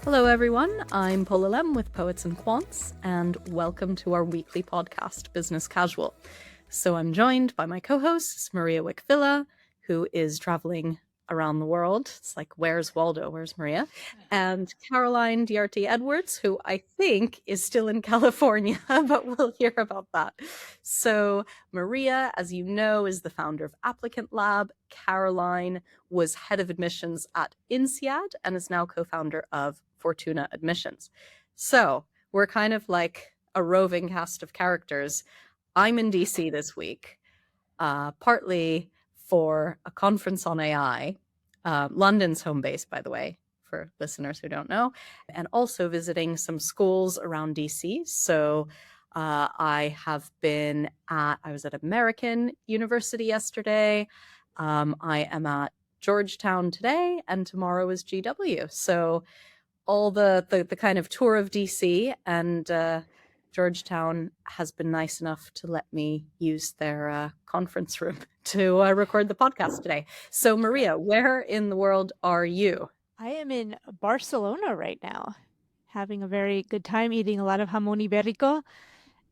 Hello, everyone. I'm Paula Lem with Poets and Quants, and welcome to our weekly podcast, Business Casual. So I'm joined by my co-hosts, Maria Wickvilla, who is traveling around the world. It's like, where's Waldo? Where's Maria? And Caroline Diarte Edwards, who I think is still in California, but we'll hear about that. So Maria, as you know, is the founder of Applicant Lab. Caroline was head of admissions at INSEAD and is now co-founder of Fortuna Admissions. So we're kind of like a roving cast of characters. I'm in DC this week, partly for a conference on AI, London's home base, by the way, for listeners who don't know, and also visiting some schools around DC. So I was at American University yesterday. I am at Georgetown today, and tomorrow is GW. So all the kind of tour of DC, and Georgetown has been nice enough to let me use their conference room to record the podcast today. So Maria, where in the world are you? I am in Barcelona right now, having a very good time, eating a lot of jamón ibérico,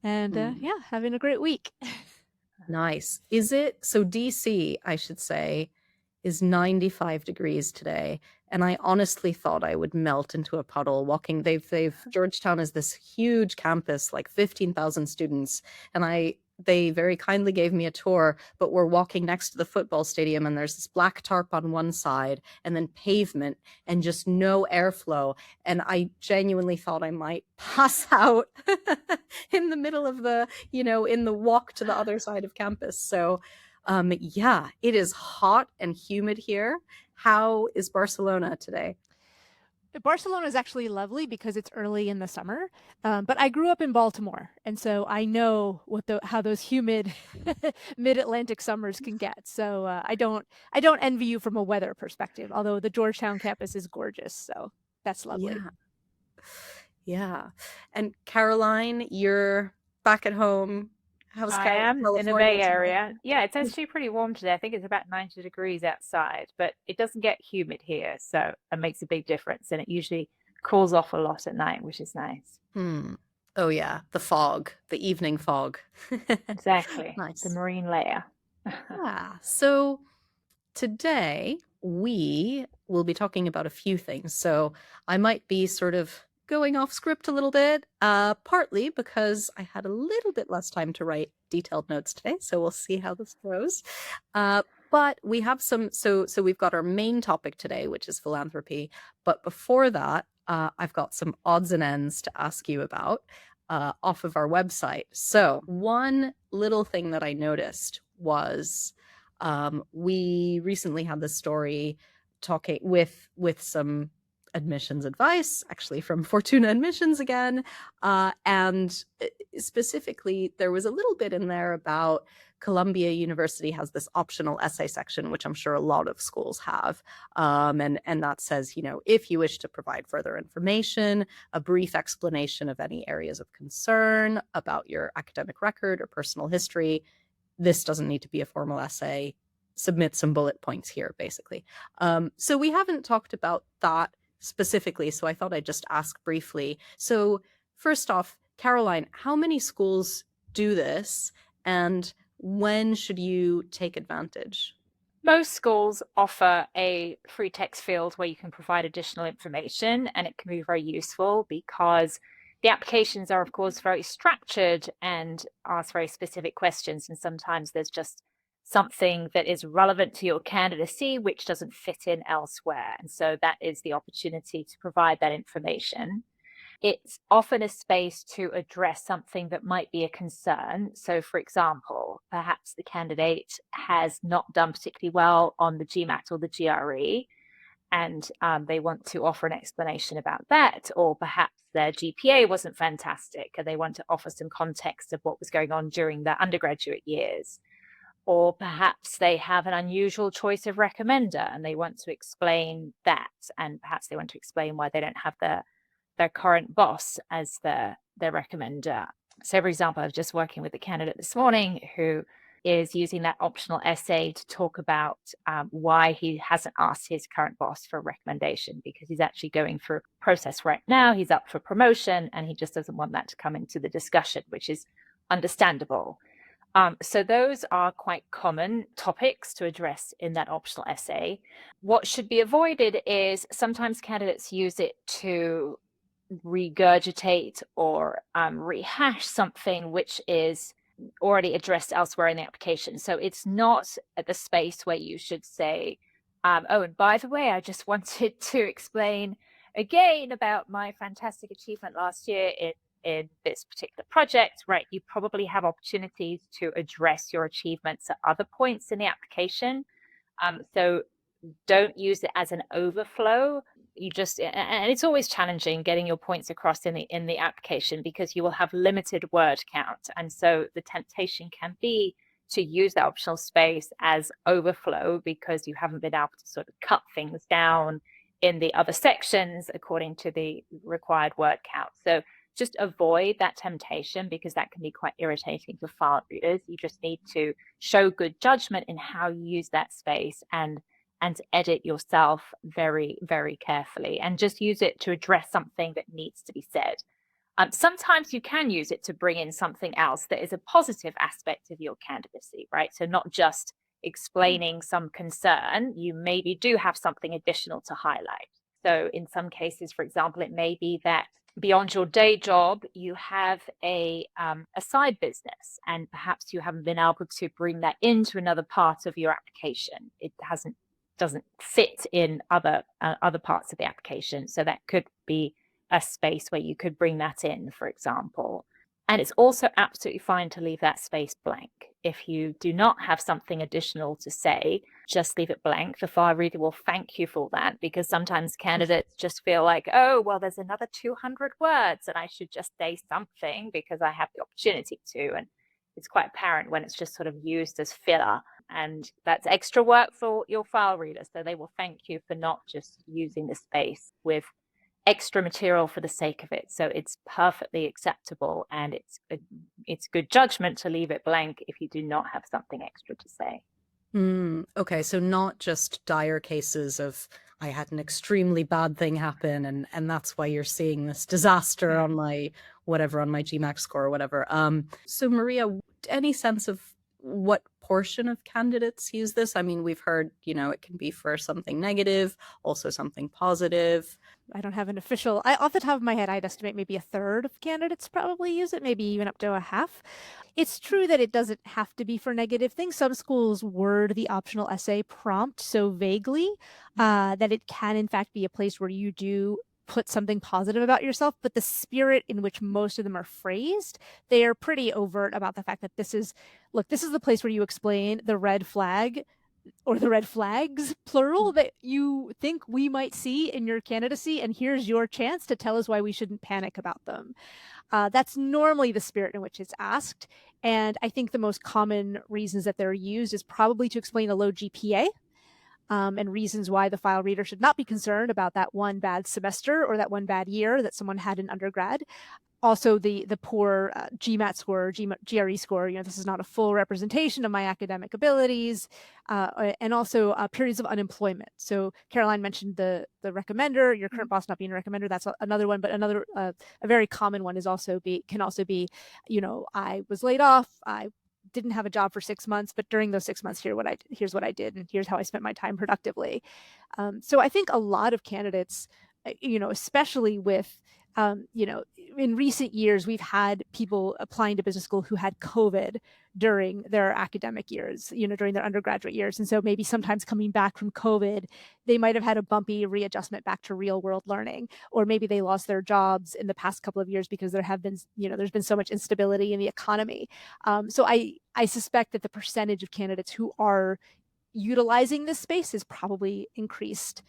and having a great week. Nice. Is it so? DC, I should say, is 95 degrees today, and I honestly thought I would melt into a puddle walking. They've Georgetown is this huge campus, like 15,000 students, and they very kindly gave me a tour, but we're walking next to the football stadium, and there's this black tarp on one side and then pavement and just no airflow, and I genuinely thought I might pass out in the middle of in the walk to the other side of campus. So yeah, it is hot and humid here. How is Barcelona today? Barcelona is actually lovely because it's early in the summer, but I grew up in Baltimore, and so I know how those humid mid-Atlantic summers can get. So I don't envy you from a weather perspective, although the Georgetown campus is gorgeous, so that's lovely. Yeah. Yeah. And Caroline, you're back at home. How's I am in the California Bay today? Area. Yeah, it's actually pretty warm today. I think it's about 90 degrees outside, but it doesn't get humid here, so it makes a big difference. And it usually cools off a lot at night, which is nice. Oh yeah, the fog, the evening fog. Exactly. The Nice. marine layer. Yeah. So today we will be talking about a few things. So I might be sort of going off script a little bit, partly because I had a little bit less time to write detailed notes today. So we'll see how this goes. But we have so we've got our main topic today, which is philanthropy. But before that, I've got some odds and ends to ask you about off of our website. So one little thing that I noticed was we recently had this story talking with some admissions advice, actually from Fortuna Admissions again, and specifically there was a little bit in there about Columbia University has this optional essay section, which I'm sure a lot of schools have, and that says, if you wish to provide further information, a brief explanation of any areas of concern about your academic record or personal history. This doesn't need to be a formal essay. Submit some bullet points here, basically. So we haven't talked about that specifically, so I thought I'd just ask briefly. So first off, Caroline, how many schools do this, and when should you take advantage? Most schools offer a free text field where you can provide additional information, and it can be very useful because the applications are, of course, very structured and ask very specific questions. And sometimes there's just something that is relevant to your candidacy, which doesn't fit in elsewhere. And so that is the opportunity to provide that information. It's often a space to address something that might be a concern. So, for example, perhaps the candidate has not done particularly well on the GMAT or the GRE, and they want to offer an explanation about that, or perhaps their GPA wasn't fantastic and they want to offer some context of what was going on during their undergraduate years. Or perhaps they have an unusual choice of recommender and they want to explain that, and perhaps they want to explain why they don't have their current boss as their recommender. So, for example, I was just working with a candidate this morning who is using that optional essay to talk about why he hasn't asked his current boss for a recommendation, because he's actually going through a process right now. He's up for promotion and he just doesn't want that to come into the discussion, which is understandable. So those are quite common topics to address in that optional essay. What should be avoided is sometimes candidates use it to regurgitate or rehash something which is already addressed elsewhere in the application. So it's not at the space where you should say, oh, and by the way, I just wanted to explain again about my fantastic achievement last year in this particular project, right? You probably have opportunities to address your achievements at other points in the application. So don't use it as an overflow. And it's always challenging getting your points across in the application, because you will have limited word count, and so the temptation can be to use that optional space as overflow because you haven't been able to sort of cut things down in the other sections according to the required word count. So just avoid that temptation, because that can be quite irritating for file readers. You just need to show good judgment in how you use that space, and edit yourself very, very carefully, and just use it to address something that needs to be said. Sometimes you can use it to bring in something else that is a positive aspect of your candidacy, right? So not just explaining some concern, you maybe do have something additional to highlight. So in some cases, for example, it may be that beyond your day job, you have a side business, and perhaps you haven't been able to bring that into another part of your application. It doesn't fit in other parts of the application. So that could be a space where you could bring that in, for example. And it's also absolutely fine to leave that space blank. If you do not have something additional to say, just leave it blank. The file reader will thank you for that, because sometimes candidates just feel like, oh, well, there's another 200 words and I should just say something because I have the opportunity to. And it's quite apparent when it's just sort of used as filler. And that's extra work for your file reader. So they will thank you for not just using the space with extra material for the sake of it. So it's perfectly acceptable, and it's good judgment to leave it blank if you do not have something extra to say. Okay, so not just dire cases of I had an extremely bad thing happen and that's why you're seeing this disaster on my whatever, on my GMAX score or whatever. So Maria, any sense of what portion of candidates use this? I mean, we've heard, it can be for something negative, also something positive. I don't have an official, off the top of my head, I'd estimate maybe a third of candidates probably use it, maybe even up to a half. It's true that it doesn't have to be for negative things. Some schools word the optional essay prompt so vaguely that it can, in fact, be a place where you do put something positive about yourself, but the spirit in which most of them are phrased, they are pretty overt about the fact that this is the place where you explain the red flag or the red flags, plural, that you think we might see in your candidacy, and here's your chance to tell us why we shouldn't panic about them. That's normally the spirit in which it's asked, and I think the most common reasons that they're used is probably to explain a low GPA, and reasons why the file reader should not be concerned about that one bad semester or that one bad year that someone had in undergrad. Also, the poor GMAT score, GRE score, this is not a full representation of my academic abilities, and also periods of unemployment. So Caroline mentioned the recommender, your current boss not being a recommender. That's another one, but another a very common one can also be, I was laid off, I didn't have a job for 6 months, but during those 6 months, here's what I did, and here's how I spent my time productively. So I think a lot of candidates, especially with in recent years, we've had people applying to business school who had COVID during their academic years, during their undergraduate years. And so maybe sometimes coming back from COVID, they might have had a bumpy readjustment back to real world learning, or maybe they lost their jobs in the past couple of years because there have been, there's been so much instability in the economy. So I suspect that the percentage of candidates who are utilizing this space is probably increased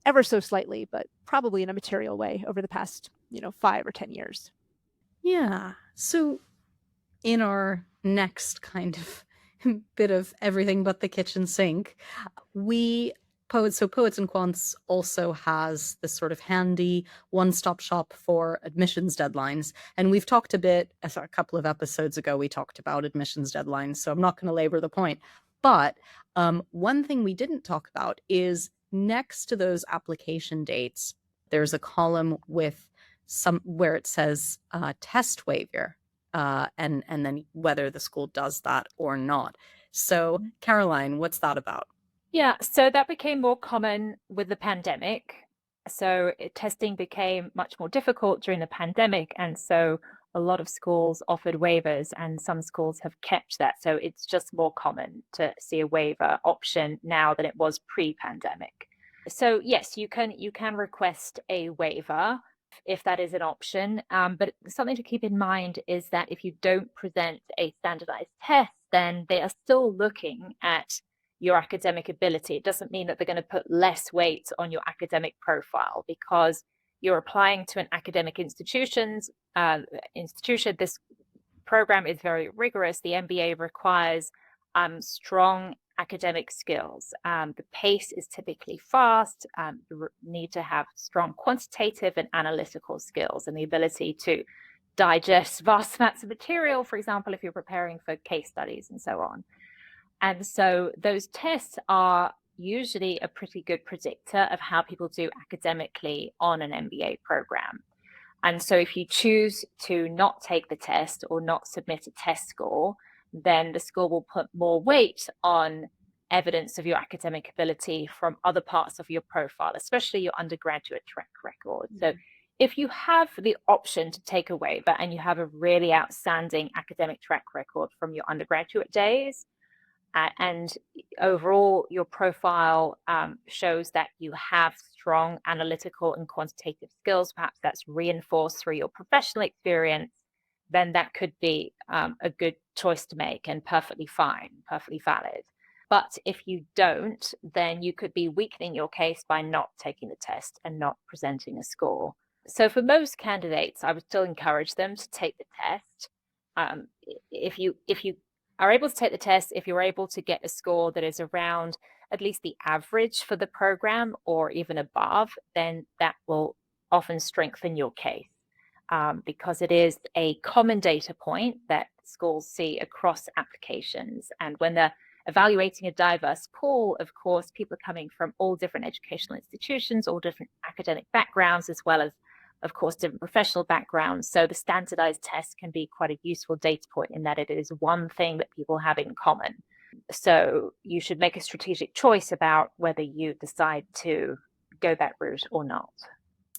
ever so slightly, but probably in a material way over the past, 5 or 10 years. Yeah. So in our next kind of bit of everything but the kitchen sink, we Poets and Quants also has this sort of handy one-stop shop for admissions deadlines. And we've talked a couple of episodes ago, we talked about admissions deadlines, so I'm not going to labor the point. But one thing we didn't talk about is next to those application dates, there's a column with where it says test waiver, and then whether the school does that or not. So, Caroline, what's that about? Yeah, so that became more common with the pandemic. So testing became much more difficult during the pandemic. And so a lot of schools offered waivers, and some schools have kept that. So it's just more common to see a waiver option now than it was pre-pandemic. So yes, you can request a waiver if that is an option. But something to keep in mind is that if you don't present a standardized test, then they are still looking at your academic ability. It doesn't mean that they're going to put less weight on your academic profile because you're applying to an academic institution. This program is very rigorous. The MBA requires strong academic skills. The pace is typically fast. You need to have strong quantitative and analytical skills and the ability to digest vast amounts of material, for example, if you're preparing for case studies and so on. And so those tests are usually a pretty good predictor of how people do academically on an MBA program. And so if you choose to not take the test or not submit a test score, then the school will put more weight on evidence of your academic ability from other parts of your profile, especially your undergraduate track record. So if you have the option to take a waiver and you have a really outstanding academic track record from your undergraduate days, and overall your profile shows that you have strong analytical and quantitative skills, perhaps that's reinforced through your professional experience, then that could be a good choice to make and perfectly fine, perfectly valid. But if you don't, then you could be weakening your case by not taking the test and not presenting a score. So for most candidates, I would still encourage them to take the test. If you are able to take the test, if you're able to get a score that is around at least the average for the program or even above, then that will often strengthen your case because it is a common data point that schools see across applications. And when they're evaluating a diverse pool, of course, people are coming from all different educational institutions, all different academic backgrounds, as well as of course, different professional backgrounds. So the standardized test can be quite a useful data point in that it is one thing that people have in common. So you should make a strategic choice about whether you decide to go that route or not.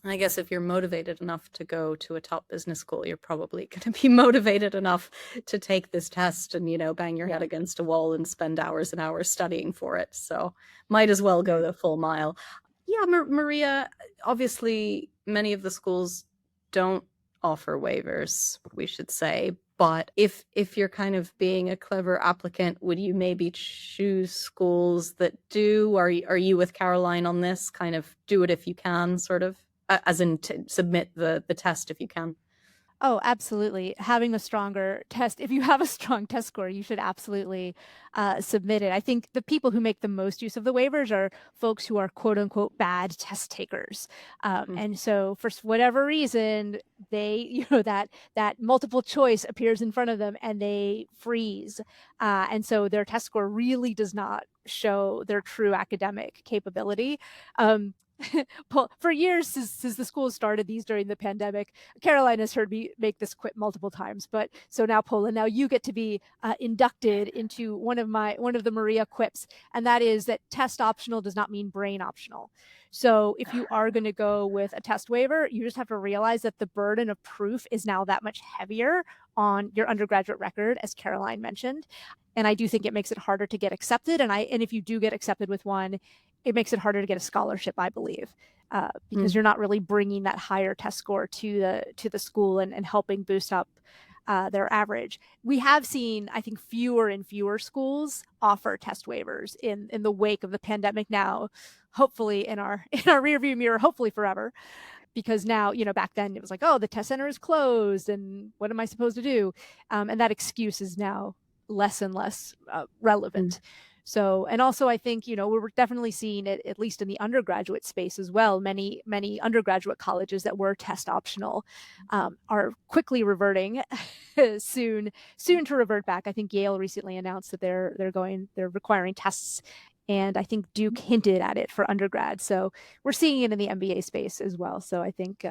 I guess if you're motivated enough to go to a top business school, you're probably going to be motivated enough to take this test and, bang your head against a wall and spend hours and hours studying for it. So might as well go the full mile. Yeah, Maria, obviously many of the schools don't offer waivers, we should say. But if you're kind of being a clever applicant, would you maybe choose schools that do? Are you with Caroline on this? Kind of do it if you can, sort of, as in to submit the test if you can. Oh, absolutely. Having a stronger test, if you have a strong test score, you should absolutely submit it. I think the people who make the most use of the waivers are folks who are quote unquote bad test takers. And so for whatever reason, they, that multiple choice appears in front of them and they freeze. And so their test score really does not show their true academic capability. For years since the school started these during the pandemic, Caroline has heard me make this quip multiple times. But so now, Paula, now you get to be inducted into one of the Maria quips, and that is that test optional does not mean brain optional. So if you are going to go with a test waiver, you just have to realize that the burden of proof is now that much heavier on your undergraduate record, as Caroline mentioned. And I do think it makes it harder to get accepted. And if you do get accepted with one, it makes it harder to get a scholarship, I believe, because you're not really bringing that higher test score to the school and helping boost up their average. We have seen, I think, fewer and fewer schools offer test waivers in the wake of the pandemic now, hopefully in our rearview mirror, hopefully forever. Because now, back then it was like, oh, the test center is closed and what am I supposed to do? And that excuse is now less and less relevant. So, and also I think, we're definitely seeing it, at least in the undergraduate space as well. Many undergraduate colleges that were test optional are quickly reverting soon to revert back. I think Yale recently announced that they're requiring tests, and I think Duke hinted at it for undergrad. So we're seeing it in the MBA space as well. So I think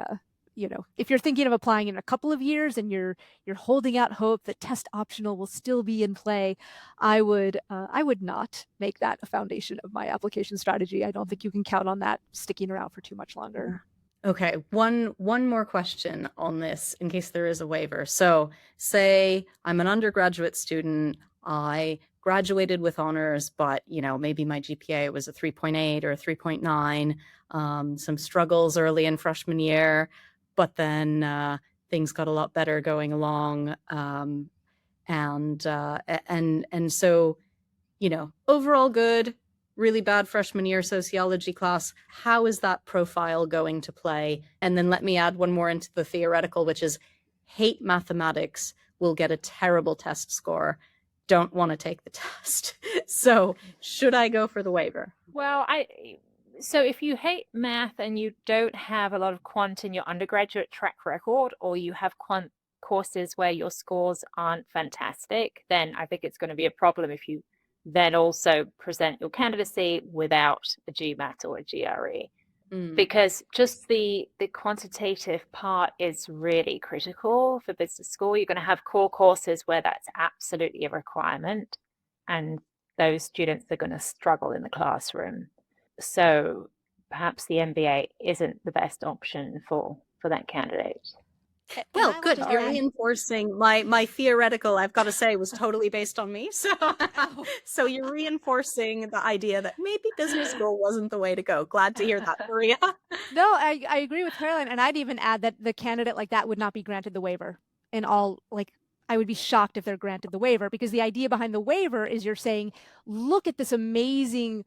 if you're thinking of applying in a couple of years and you're holding out hope that test optional will still be in play, I would not make that a foundation of my application strategy. I don't think you can count on that sticking around for too much longer. Okay, one more question on this in case there is a waiver. So say I'm an undergraduate student, I graduated with honors, but maybe my GPA was a 3.8 or a 3.9, some struggles early in freshman year, but then things got a lot better going along. And so, overall good, really bad freshman year sociology class. How is that profile going to play? And then let me add one more into the theoretical, which is hate mathematics, will get a terrible test score. Don't want to take the test. So should I go for the waiver? Well, so if you hate math and you don't have a lot of quant in your undergraduate track record, or you have quant courses where your scores aren't fantastic, then I think it's going to be a problem if you then also present your candidacy without a GMAT or a GRE. Because just the quantitative part is really critical for business school. You're going to have core courses where that's absolutely a requirement, and those students are going to struggle in the classroom. So perhaps the MBA isn't the best option for that candidate. Well, good. You're reinforcing my theoretical, I've got to say, was totally based on me. So you're reinforcing the idea that maybe business school wasn't the way to go. Glad to hear that, Maria. No, I agree with Caroline, and I'd even add that the candidate like that would not be granted the waiver. In all, I would be shocked if they're granted the waiver, because the idea behind the waiver is you're saying, look at this amazing,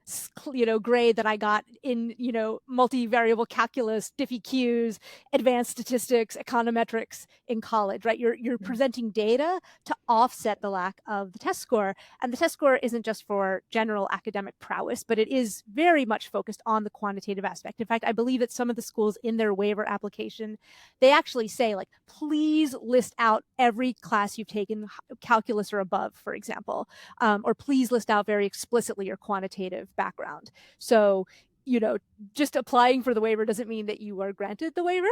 grade that I got in, multivariable calculus, diffie-Qs, advanced statistics, econometrics in college, right? You're presenting data to offset the lack of the test score. And the test score isn't just for general academic prowess, but it is very much focused on the quantitative aspect. In fact, I believe that some of the schools in their waiver application, they actually say, please list out every class you've taken, calculus or above, for example, or please list out very explicitly your quantitative background. So, just applying for the waiver doesn't mean that you are granted the waiver.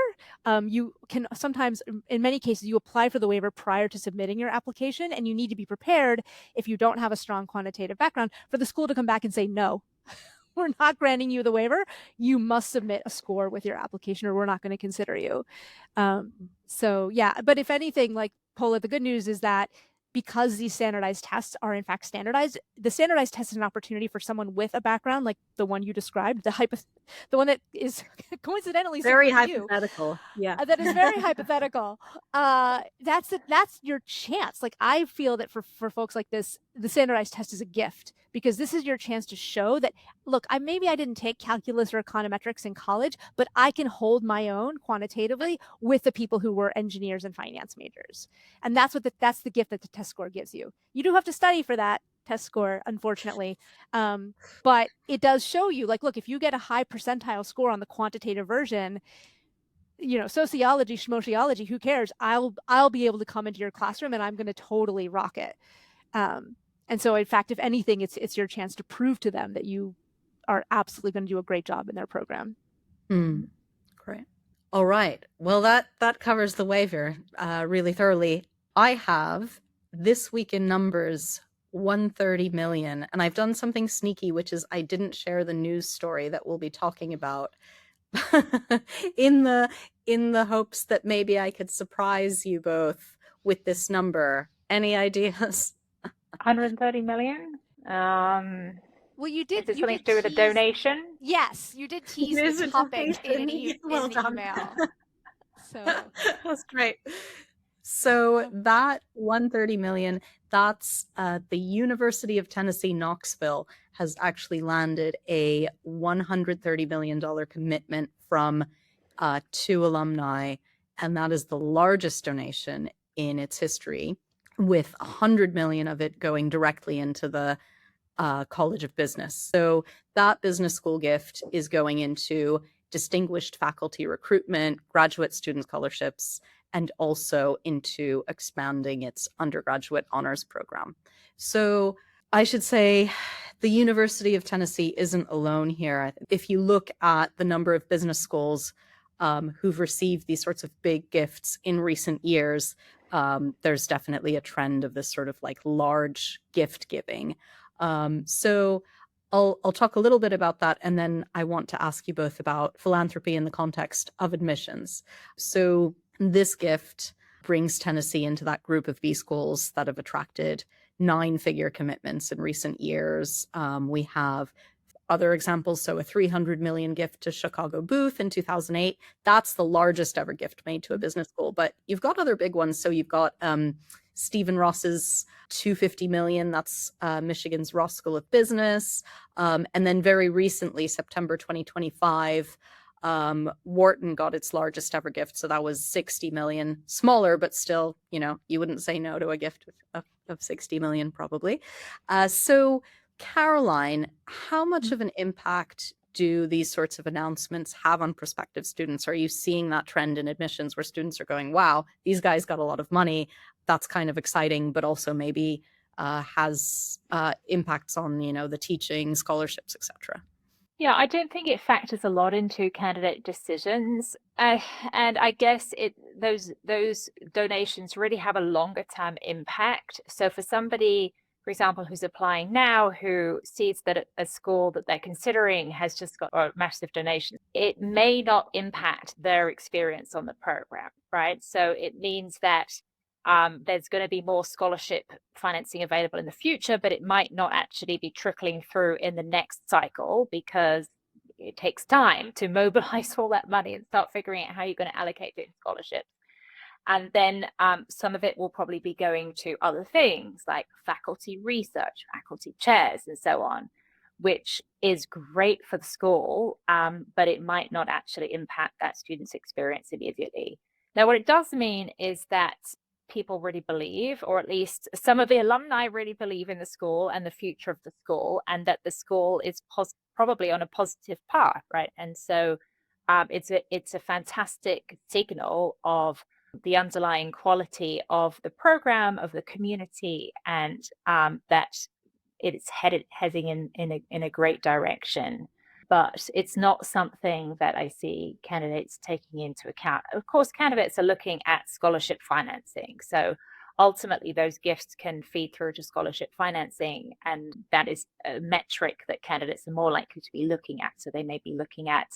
You can sometimes, in many cases, you apply for the waiver prior to submitting your application, and you need to be prepared, if you don't have a strong quantitative background, for the school to come back and say, no, we're not granting you the waiver. You must submit a score with your application, or we're not going to consider you. So yeah, but if anything, Paula, the good news is that because these standardized tests are in fact standardized, the standardized test is an opportunity for someone with a background like the one you described, the one that is coincidentally very hypothetical. Yeah, that is very hypothetical. That's your chance. I feel that for folks like this, the standardized test is a gift, because this is your chance to show that, look, maybe I didn't take calculus or econometrics in college, but I can hold my own quantitatively with the people who were engineers and finance majors. And that's the gift that the test score gives you. You do have to study for that test score, unfortunately. But it does show you, look, if you get a high percentile score on the quantitative version, sociology, schmociology, who cares? I'll be able to come into your classroom and I'm going to totally rock it. And so, in fact, if anything, it's your chance to prove to them that you are absolutely going to do a great job in their program. Great. All right. Well, that covers the waiver really thoroughly. I have this week in numbers 130 million, and I've done something sneaky, which is I didn't share the news story that we'll be talking about in the hopes that maybe I could surprise you both with this number. Any ideas? 130 million? Well, you did. Is it something to do with a donation? Yes, you did tease the topic in the email. So that's great. So that 130 million, that's the University of Tennessee, Knoxville has actually landed a $130 million commitment from 2 alumni, and that is the largest donation in its history, with 100 million of it going directly into the College of Business. So that business school gift is going into distinguished faculty recruitment, graduate student scholarships, and also into expanding its undergraduate honors program. So I should say the University of Tennessee isn't alone here. If you look at the number of business schools who've received these sorts of big gifts in recent years, there's definitely a trend of this sort of like large gift giving. So I'll talk a little bit about that, and then I want to ask you both about philanthropy in the context of admissions. So this gift brings Tennessee into that group of B schools that have attracted 9-figure commitments in recent years. We have other examples. So a $300 million gift to Chicago Booth in 2008. That's the largest ever gift made to a business school. But you've got other big ones. So you've got Stephen Ross's $250 million. That's Michigan's Ross School of Business. And then very recently, September 2025, Wharton got its largest ever gift. So that was $60 million. Smaller, but still, you wouldn't say no to a gift of $60 million probably. So Caroline, how much of an impact do these sorts of announcements have on prospective students? Are you seeing that trend in admissions where students are going, wow, these guys got a lot of money. That's kind of exciting, but also maybe has impacts on, the teaching, scholarships, etc. Yeah, I don't think it factors a lot into candidate decisions, and I guess those donations really have a longer term impact. So for somebody, for example, who's applying now, who sees that a school that they're considering has just got a massive donation, it may not impact their experience on the program, right? So it means that there's going to be more scholarship financing available in the future, but it might not actually be trickling through in the next cycle because it takes time to mobilize all that money and start figuring out how you're going to allocate it in scholarships. And then some of it will probably be going to other things like faculty research, faculty chairs, and so on, which is great for the school, but it might not actually impact that student's experience immediately. Now, what it does mean is that people really believe, or at least some of the alumni really believe in the school and the future of the school, and that the school is probably on a positive path, right? And so it's a fantastic signal of the underlying quality of the program, of the community, and that it's heading in a great direction. But it's not something that I see candidates taking into account. Of course, candidates are looking at scholarship financing. So ultimately, those gifts can feed through to scholarship financing, and that is a metric that candidates are more likely to be looking at. So they may be looking at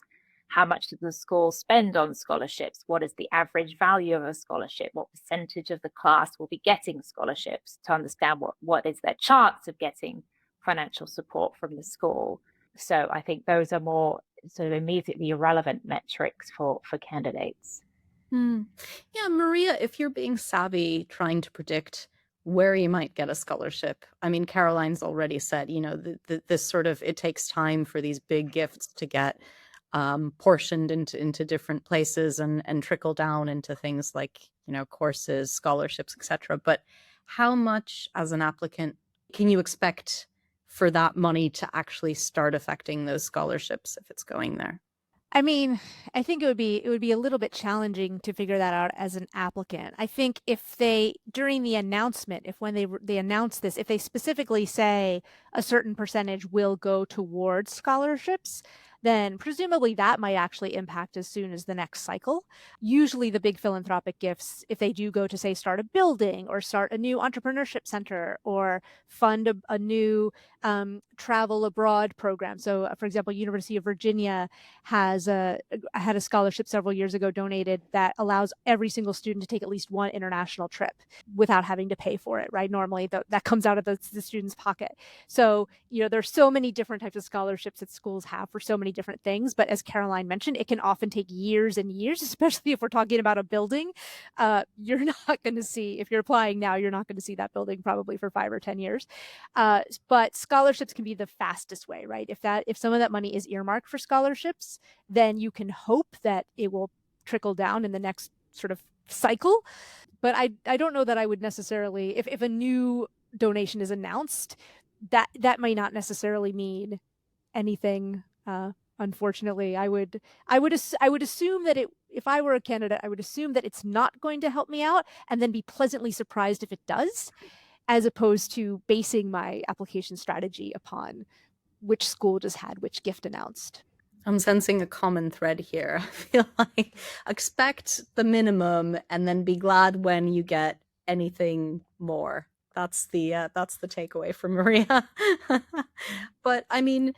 how much does the school spend on scholarships? What is the average value of a scholarship? What percentage of the class will be getting scholarships, to understand what is their chance of getting financial support from the school. So I think those are more sort of immediately relevant metrics for candidates. Yeah, Maria, if you're being savvy trying to predict where you might get a scholarship, I mean, Caroline's already said, this sort of, it takes time for these big gifts to get portioned into different places and trickle down into things like, courses, scholarships, etc. But how much as an applicant can you expect for that money to actually start affecting those scholarships if it's going there? I mean, I think it would be a little bit challenging to figure that out as an applicant. I think if they, during the announcement, if when they announce this, if they specifically say a certain percentage will go towards scholarships, then presumably that might actually impact as soon as the next cycle. Usually the big philanthropic gifts, if they do go to, say, start a building or start a new entrepreneurship center or fund a new travel abroad program. So for example, University of Virginia had a scholarship several years ago donated that allows every single student to take at least one international trip without having to pay for it, right? Normally that comes out of the student's pocket. So, there's so many different types of scholarships that schools have for so many different things. But as Caroline mentioned, it can often take years and years, especially if we're talking about a building. You're not going to see, if you're applying now, you're not going to see that building probably for 5 or 10 years. But scholarships can be the fastest way, right? If some of that money is earmarked for scholarships, then you can hope that it will trickle down in the next sort of cycle. But I don't know that I would necessarily, if a new donation is announced, that might not necessarily mean anything. Unfortunately, I would assume that if I were a candidate, I would assume that it's not going to help me out, and then be pleasantly surprised if it does, as opposed to basing my application strategy upon which school just had which gift announced. I'm sensing a common thread here. I feel like expect the minimum and then be glad when you get anything more. That's the takeaway from Maria. But I mean,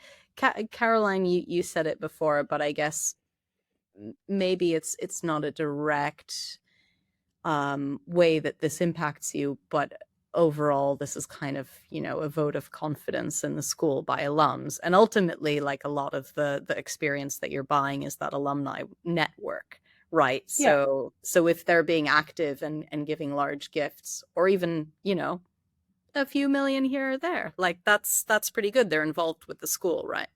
Caroline, you said it before, but I guess maybe it's not a direct way that this impacts you, but overall this is kind of, a vote of confidence in the school by alums, and ultimately, like, a lot of the experience that you're buying is that alumni network, right? Yeah. So if they're being active and giving large gifts, or even, a few million here or there, like, that's pretty good. They're involved with the school, right?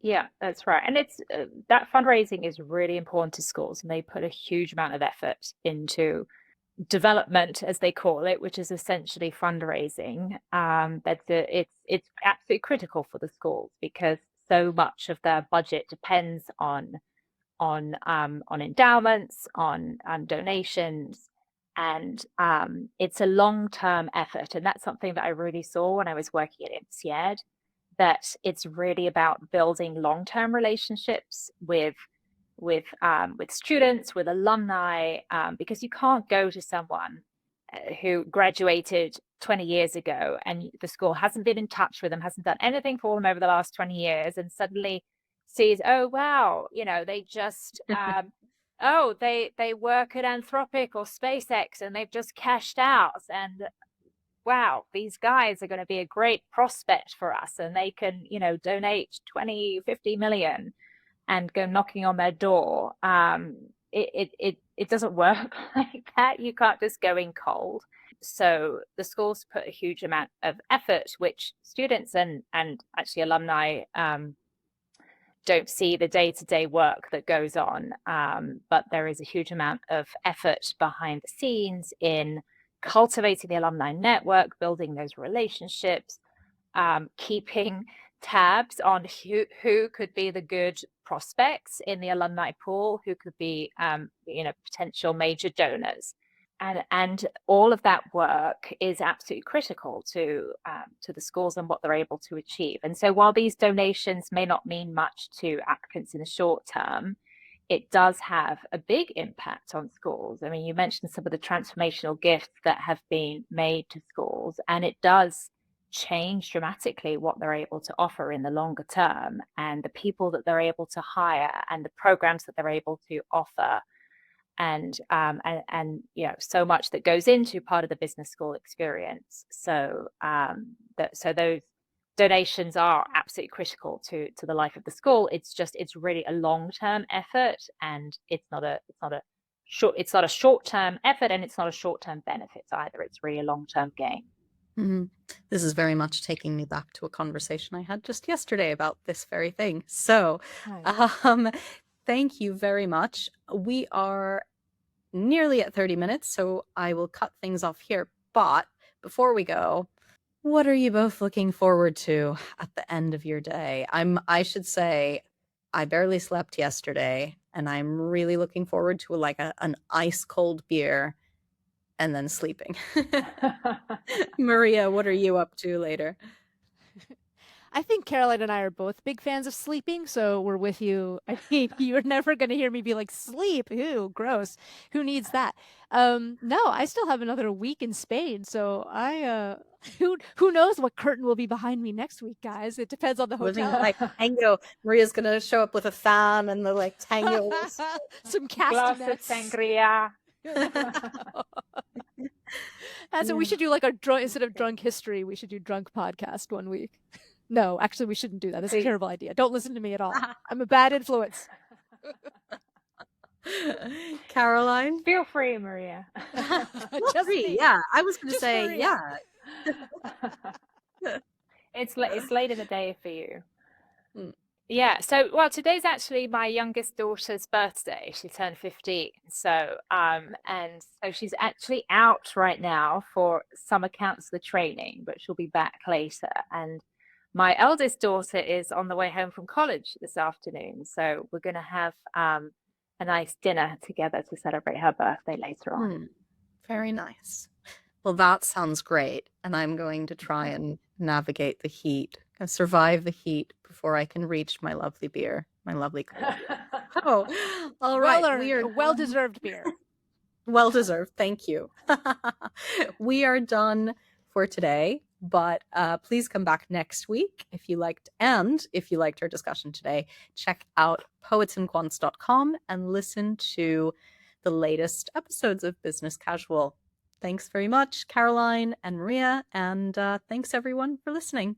Yeah, that's right. And it's that fundraising is really important to schools, and they put a huge amount of effort into development, as they call it, which is essentially fundraising. It's absolutely critical for the schools, because so much of their budget depends on endowments, on donations, and it's a long-term effort. And that's something that I really saw when I was working at INSEAD, that it's really about building long-term relationships with students, with alumni, because you can't go to someone who graduated 20 years ago and the school hasn't been in touch with them, hasn't done anything for them over the last 20 years, and suddenly sees, oh wow, they just oh, they work at Anthropic or SpaceX and they've just cashed out, and wow, these guys are going to be a great prospect for us, and they can, donate 20, 50 million, and go knocking on their door. It doesn't work like that. You can't just go in cold. So the schools put a huge amount of effort, which students and actually alumni don't see the day-to-day work that goes on. But there is a huge amount of effort behind the scenes in cultivating the alumni network, building those relationships, keeping tabs on who could be the good prospects in the alumni pool, who could be potential major donors, and all of that work is absolutely critical to the schools and what they're able to achieve. And so while these donations may not mean much to applicants in the short term, it does have a big impact on schools. I mean, you mentioned some of the transformational gifts that have been made to schools, and it does change dramatically what they're able to offer in the longer term, and the people that they're able to hire, and the programs that they're able to offer, and so much that goes into part of the business school experience. So those donations are absolutely critical to the life of the school. It's really a long-term effort, and it's not a short-term effort, and it's not a short-term benefit either. It's really a long-term gain. Mm-hmm. This is very much taking me back to a conversation I had just yesterday about this very thing. So, Nice. thank you very much. We are nearly at 30 minutes, so I will cut things off here. But before we go, what are you both looking forward to at the end of your day? I should say I barely slept yesterday, and I'm really looking forward to an ice cold beer and then sleeping. Maria, what are you up to later? I think Caroline and I are both big fans of sleeping, so we're with you. I mean, you're never going to hear me be like, sleep, ew, gross. Who needs that? No, I still have another week in Spain, so who knows what curtain will be behind me next week, guys? It depends on the Living hotel. like tango. Maria's gonna show up with a fan and the tangos. Some Glass of castanets. sangria. That's what we should do, like instead of drunk history, we should do drunk podcast one week. No, actually, we shouldn't do that. That's a terrible idea. Don't listen to me at all. I'm a bad influence. Caroline? Feel free, Maria. Just Free, me. yeah. I was gonna Just say, Maria. yeah. It's late in the day for you. Yeah, so well, today's actually my youngest daughter's birthday. She turned 15. And so she's actually out right now for summer counselor training, but she'll be back later. And my eldest daughter is on the way home from college this afternoon. So we're gonna have a nice dinner together to celebrate her birthday later on. Very nice. Well, that sounds great. And I'm going to try and navigate the heat and survive the heat before I can reach my lovely beer, my lovely Columbia. Oh, all Well right. earned, well deserved beer. Well deserved. Thank you. We are done for today, but please come back next week if you liked. And if you liked our discussion today, check out poetsandquants.com and listen to the latest episodes of Business Casual. Thanks very much, Caroline and Maria, and thanks everyone for listening.